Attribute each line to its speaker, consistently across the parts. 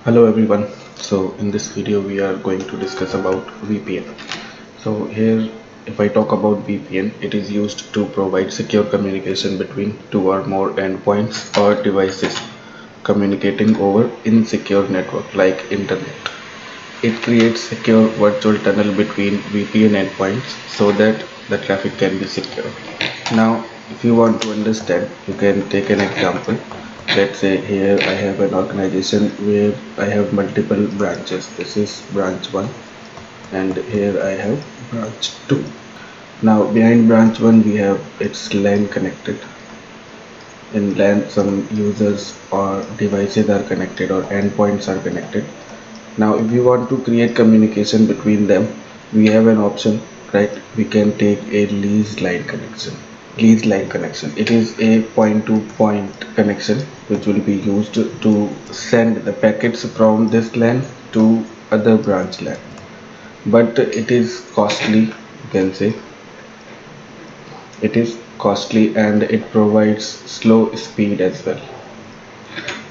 Speaker 1: Hello everyone. So in this video we are going to discuss about VPN. So here if I talk about VPN, it is used to provide secure communication between two or more endpoints or devices communicating over insecure network like internet. It creates secure virtual tunnel between VPN endpoints so that the traffic can be secure. Now, if you want to understand, you can take an example. Let's say here I have an organization where I have multiple branches. This is branch 1 and here I have branch 2. Now behind branch 1 we have its LAN connected. In LAN some users or devices are connected or endpoints are connected. Now if we want to create communication between them, we have an option, right? We can take a lease line connection. It is a point to point connection which will be used to send the packets from this LAN to other branch LAN. But it is costly, you can say. It is costly and it provides slow speed as well.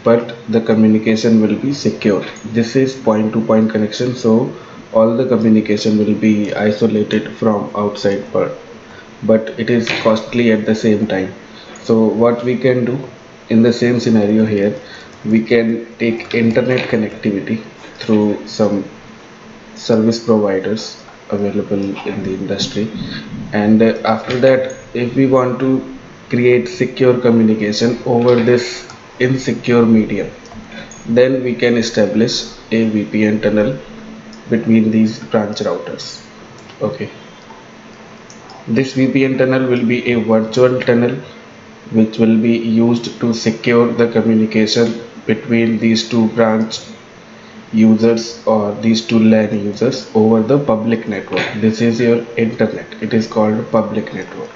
Speaker 1: But the communication will be secure. This is point to point connection, so all the communication will be isolated from outside world, but it is costly at the same time. So what we can do in the same scenario here, we can take internet connectivity through some service providers available in the industry, and after that if we want to create secure communication over this insecure medium, then we can establish a VPN tunnel between these branch routers. Okay, this VPN tunnel will be a virtual tunnel which will be used to secure the communication between these two branch users or these two LAN users over the public network. This is your internet. It is called public network.